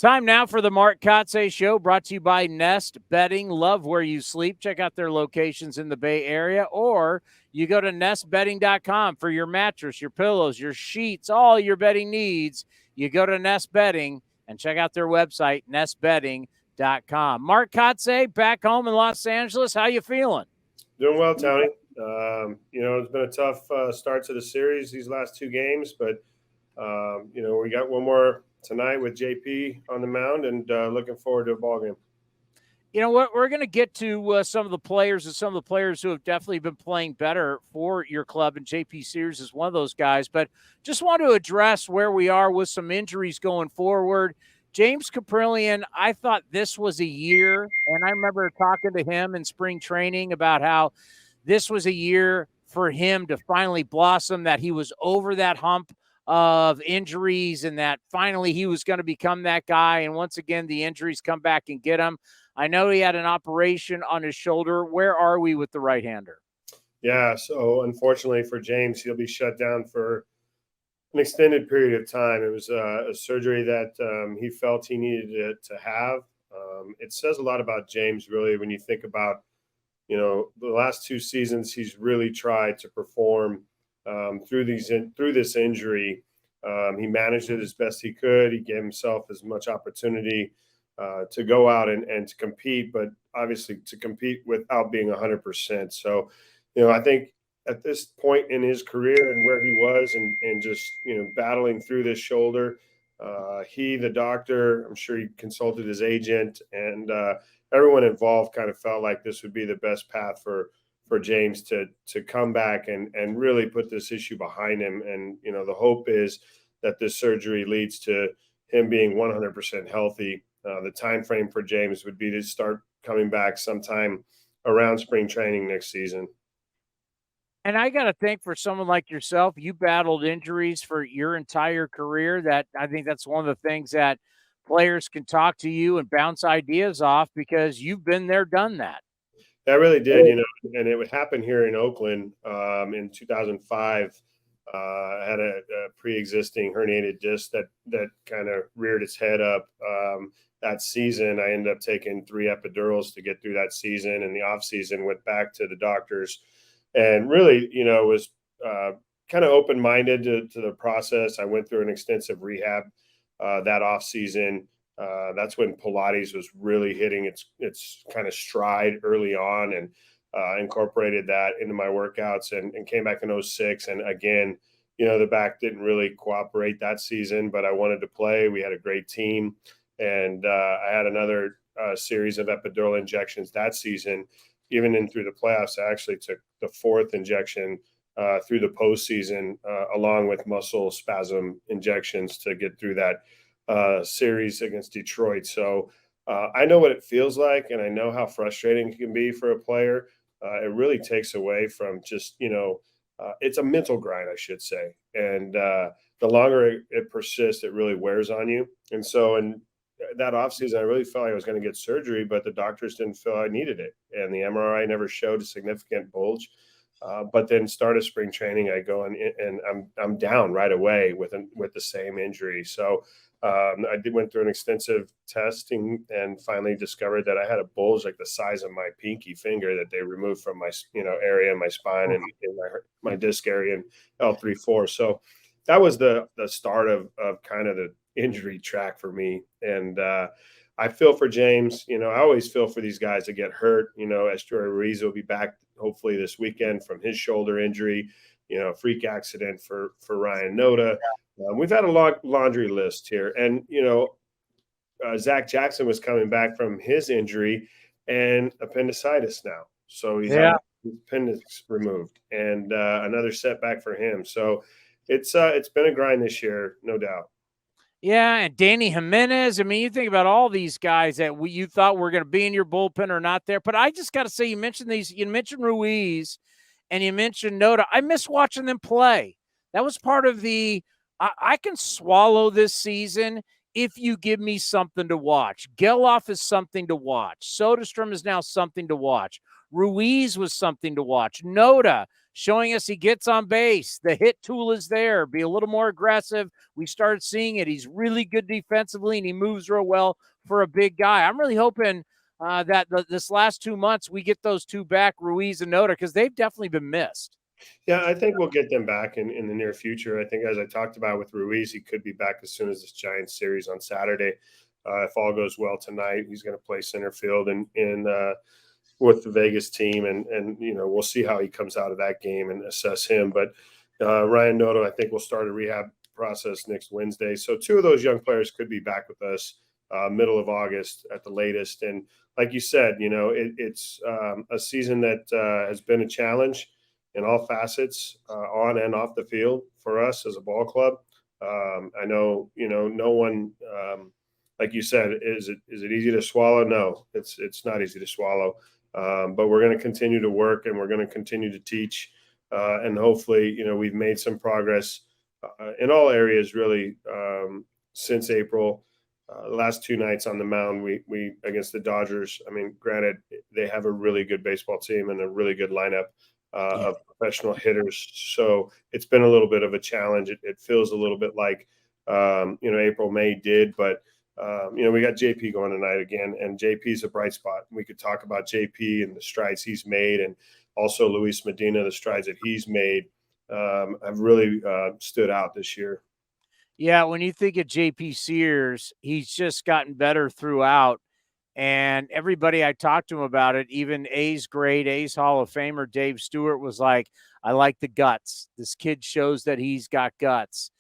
Time now for the Mark Kotsay Show, brought to you by Nest Bedding. Love where you sleep. Check out their locations in the Bay Area, or you go to nestbedding.com for your mattress, your pillows, your sheets, all your bedding needs. You go to Nest Bedding and check out their website, nestbedding.com. Mark Kotsay, back home in Los Angeles. How you feeling? Doing well, Tony. It's been a tough start to the series these last two games, but we got one more tonight with JP on the mound, and looking forward to a ball game. You know what? We're going to get to some of the players who have definitely been playing better for your club, and JP Sears is one of those guys. But just want to address where we are with some injuries going forward. James Kaprielian, I thought this was a year, and I remember talking to him in spring training about how this was a year for him to finally blossom, that he was over that hump of injuries and that finally he was going to become that guy. And once again, the injuries come back and get him. I know he had an operation on his shoulder. Where are we with the right-hander? Yeah, so unfortunately for James, he'll be shut down for an extended period of time. It was a surgery that he felt he needed to have. It says a lot about James, really, when you think about, the last two seasons he's really tried to perform through this injury. He managed it as best he could. He gave himself as much opportunity to go out and to compete, but obviously to compete without being 100%. So, I think at this point in his career and where he was and just, battling through this shoulder, the doctor, I'm sure he consulted his agent, and everyone involved kind of felt like this would be the best path for James to come back and really put this issue behind him. And, the hope is that this surgery leads to him being 100% healthy. The time frame for James would be to start coming back sometime around spring training next season. And I got to think, for someone like yourself, you battled injuries for your entire career. That I think that's one of the things that players can talk to you and bounce ideas off, because you've been there, done that. I really did, and it would happen here in Oakland in 2005. I had a pre-existing herniated disc that kind of reared its head up that season. I ended up taking 3 epidurals to get through that season. In the off season, went back to the doctors and really, was kind of open-minded to the process. I went through an extensive rehab that off season. That's when Pilates was really hitting its kind of stride early on, and incorporated that into my workouts and came back in 2006. And again, the back didn't really cooperate that season, but I wanted to play. We had a great team, and I had another series of epidural injections that season. Even in through the playoffs, I actually took the 4th injection through the postseason, along with muscle spasm injections to get through that series against Detroit. So I know what it feels like, and I know how frustrating it can be for a player. It really takes away from just, it's a mental grind, I should say. And the longer it persists, it really wears on you. And so in that offseason, I really felt like I was going to get surgery, but the doctors didn't feel I needed it. And the MRI never showed a significant bulge. But then start of spring training, I go and I'm down right away with the same injury. So I went through an extensive testing and finally discovered that I had a bulge like the size of my pinky finger that they removed from my area in my spine and in my disc area in L3-4. So that was the start of kind of the injury track for me. And I feel for James. I always feel for these guys that get hurt. Esteury Ruiz will be back hopefully this weekend from his shoulder injury. Freak accident for Ryan Noda. We've had a long laundry list here. And, Zach Jackson was coming back from his injury and appendicitis now. So he's had his appendix removed, and another setback for him. So it's been a grind this year, no doubt. Yeah, and Danny Jimenez. I mean, you think about all these guys that you thought were going to be in your bullpen or not there. But I just got to say, you mentioned these. You mentioned Ruiz, and you mentioned Noda. I miss watching them play. That was part of the I can swallow this season if you give me something to watch. Geloff is something to watch. Soderstrom is now something to watch. Ruiz was something to watch. Noda showing us he gets on base. The hit tool is there. Be a little more aggressive. We started seeing it. He's really good defensively, and he moves real well for a big guy. I'm really hoping that this last 2 months we get those two back, Ruiz and Noda, because they've definitely been missed. Yeah, I think we'll get them back in the near future. I think, as I talked about with Ruiz, he could be back as soon as this Giants series on Saturday. If all goes well tonight, he's going to play center field in with the Vegas team, and we'll see how he comes out of that game and assess him. But Ryan Noda, I think, will start a rehab process next Wednesday. So two of those young players could be back with us middle of August at the latest. And like you said, it's a season that has been a challenge in all facets, on and off the field for us as a ball club. I know, no one, like you said, is it easy to swallow? No, it's not easy to swallow. But we're going to continue to work, and we're going to continue to teach. And hopefully, we've made some progress in all areas, really, since April. The last two nights on the mound, we against the Dodgers. I mean, granted, they have a really good baseball team and a really good lineup of professional hitters. So it's been a little bit of a challenge. It feels a little bit like, April, May did, but we got JP going tonight again, and JP's a bright spot. We could talk about JP and the strides he's made, and also Luis Medina, the strides that he's made have really stood out this year. Yeah, when you think of JP Sears, he's just gotten better throughout. And everybody I talked to him about it, even A's great, A's Hall of Famer Dave Stewart was like, I like the guts. This kid shows that he's got guts.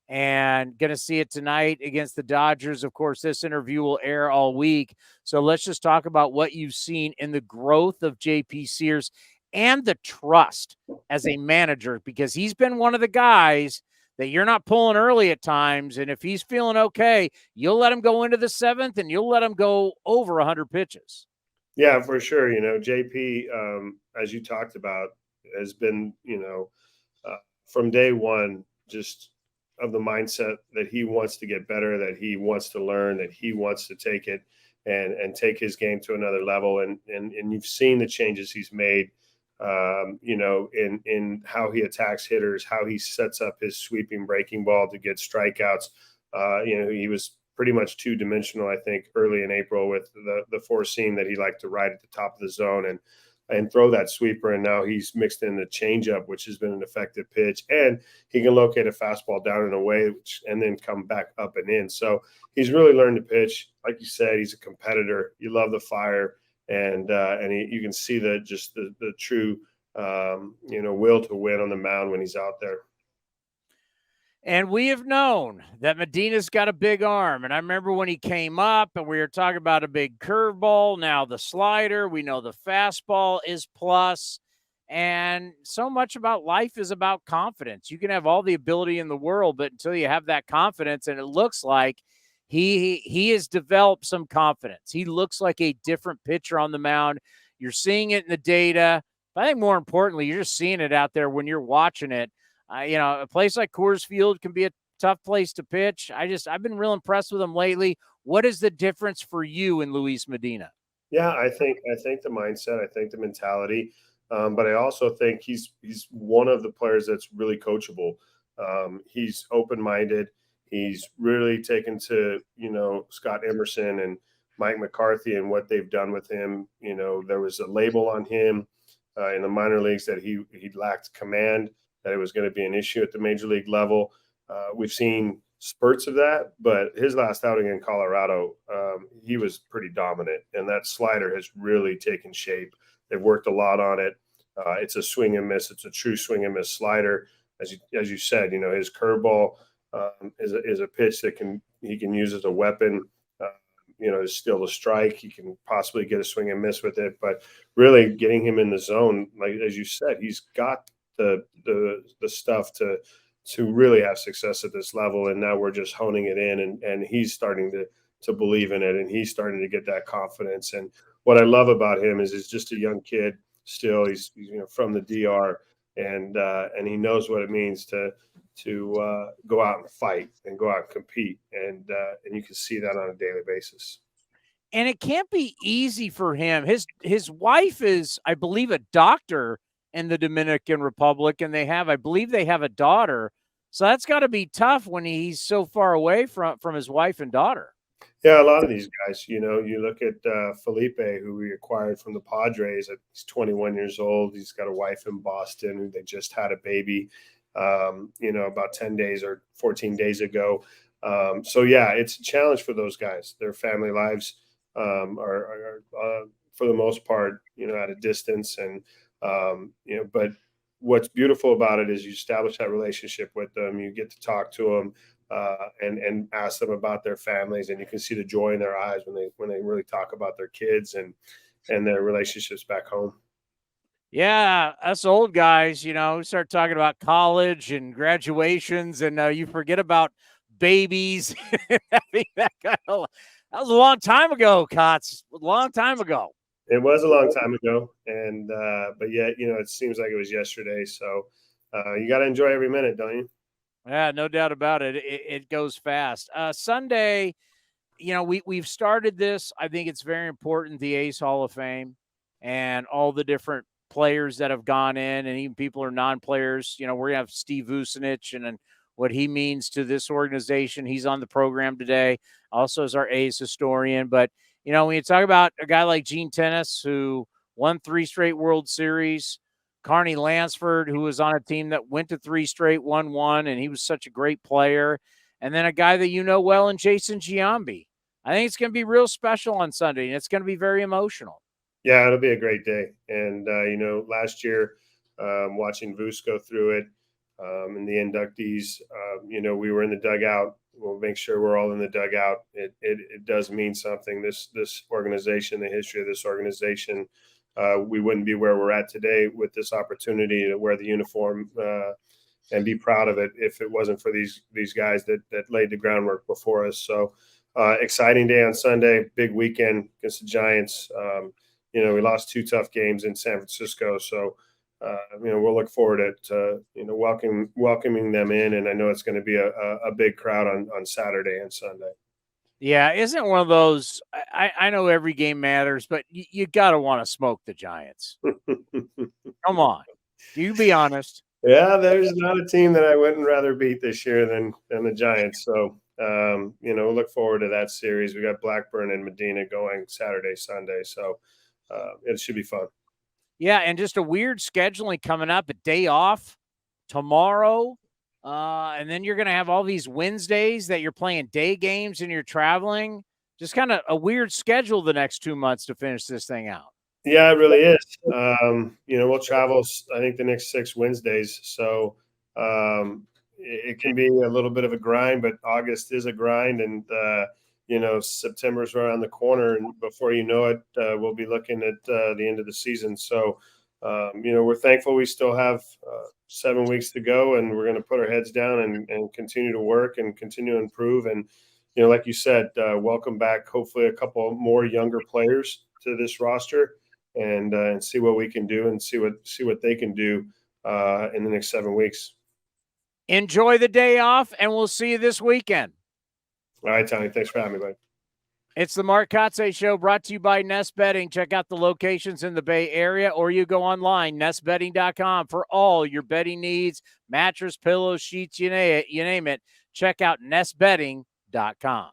And going to see it tonight against the Dodgers. Of course, this interview will air all week. So let's just talk about what you've seen in the growth of JP Sears and the trust as a manager, because he's been one of the guys that you're not pulling early at times. And if he's feeling okay, you'll let him go into the seventh, and you'll let him go over 100 pitches. Yeah, for sure. JP, as you talked about, has been, from day one, just of the mindset that he wants to get better, that he wants to learn, that he wants to take it and take his game to another level. And you've seen the changes he's made, in how he attacks hitters, how he sets up his sweeping breaking ball to get strikeouts. He was pretty much two-dimensional, I think, early in April with the four seam that he liked to ride at the top of the zone and throw that sweeper. And now he's mixed in the changeup, which has been an effective pitch, and he can locate a fastball down and away, and then come back up and in. So he's really learned to pitch. Like you said, he's a competitor. You love the fire, and you can see the true will to win on the mound when he's out there. And we have known that Medina's got a big arm. And I remember when he came up and we were talking about a big curveball, now the slider, we know the fastball is plus. And so much about life is about confidence. You can have all the ability in the world, but until you have that confidence, and it looks like he has developed some confidence. He looks like a different pitcher on the mound. You're seeing it in the data. But I think more importantly, you're just seeing it out there when you're watching it. A place like Coors Field can be a tough place to pitch. I've been real impressed with him lately. What is the difference for you in Luis Medina? Yeah, I think the mindset, I think the mentality, but I also think he's one of the players that's really coachable. He's open-minded. He's really taken to Scott Emerson and Mike McCarthy and what they've done with him. There was a label on him in the minor leagues that he lacked command, that it was going to be an issue at the major league level. We've seen spurts of that, but his last outing in Colorado, he was pretty dominant, and that slider has really taken shape. They've worked a lot on it. It's a swing and miss. It's a true swing and miss slider. As you said, his curveball is a pitch that he can use as a weapon. To steal the strike. He can possibly get a swing and miss with it, but really getting him in the zone, like as you said, he's got the stuff to really have success at this level. And now we're just honing it in, and he's starting to believe in it, and he's starting to get that confidence. And what I love about him is he's just a young kid still. He's from the DR. and he knows what it means to go out and fight and go out and compete, and you can see that on a daily basis. And it can't be easy for him. His wife is, I believe, a doctor in the Dominican Republic, and I believe they have a daughter. So that's got to be tough when he's so far away from his wife and daughter. Yeah, a lot of these guys, you look at Felipe, who we acquired from the Padres. He's 21 years old. He's got a wife in Boston who they just had a baby, about 10 days or 14 days ago. So, yeah, it's a challenge for those guys. Their family lives are for the most part, at a distance. And, but what's beautiful about it is you establish that relationship with them. You get to talk to them. And ask them about their families, and you can see the joy in their eyes when they really talk about their kids and their relationships back home. Yeah, us old guys, we start talking about college and graduations, and you forget about babies. I mean, that was a long time ago, Kots. A long time ago. It was a long time ago, and but yet, it seems like it was yesterday. So you got to enjoy every minute, don't you? Yeah, no doubt about it. It goes fast. Sunday, we've started this. I think it's very important, the Ace Hall of Fame and all the different players that have gone in, and even people who are non-players. We're going to have Steve Vucinich and what he means to this organization. He's on the program today, also as our A's historian. But, when you talk about a guy like Gene Tennis, who won 3 straight World Series, Carney Lansford, who was on a team that went to 3 straight, won 1, and he was such a great player. And then a guy that well in Jason Giambi. I think it's going to be real special on Sunday, and it's going to be very emotional. Yeah, it'll be a great day. And, last year, watching Vus go through it and the inductees, we were in the dugout. We'll make sure we're all in the dugout. It does mean something. This organization, the history of this organization, we wouldn't be where we're at today with this opportunity to wear the uniform and be proud of it if it wasn't for these guys that laid the groundwork before us. So exciting day on Sunday, big weekend against the Giants. We lost 2 tough games in San Francisco. So, we'll look forward to welcoming them in. And I know it's going to be a big crowd on Saturday and Sunday. Yeah, isn't it one of those? I know every game matters, but you got to want to smoke the Giants. Come on. You be honest. Yeah, there's not a team that I wouldn't rather beat this year than the Giants. So, we'll look forward to that series. We got Blackburn and Medina going Saturday, Sunday. So it should be fun. Yeah, and just a weird scheduling coming up, a day off tomorrow. And then you're going to have all these Wednesdays that you're playing day games and you're traveling. Just kind of a weird schedule the next 2 months to finish this thing out. Yeah, it really is. We'll travel, I think, the next 6 Wednesdays. So it can be a little bit of a grind, but August is a grind. And, September's around the corner. And before you know it, we'll be looking at the end of the season. So, we're thankful we still have 7 weeks to go, and we're going to put our heads down and continue to work and continue to improve. And, like you said, welcome back, hopefully a couple more younger players to this roster and see what we can do and see what they can do in the next 7 weeks. Enjoy the day off, and we'll see you this weekend. All right, Tony. Thanks for having me, buddy. It's the Mark Kotsay Show, brought to you by Nest Bedding. Check out the locations in the Bay Area, or you go online, nestbedding.com, for all your bedding needs, mattress, pillows, sheets, you name it. Check out nestbedding.com.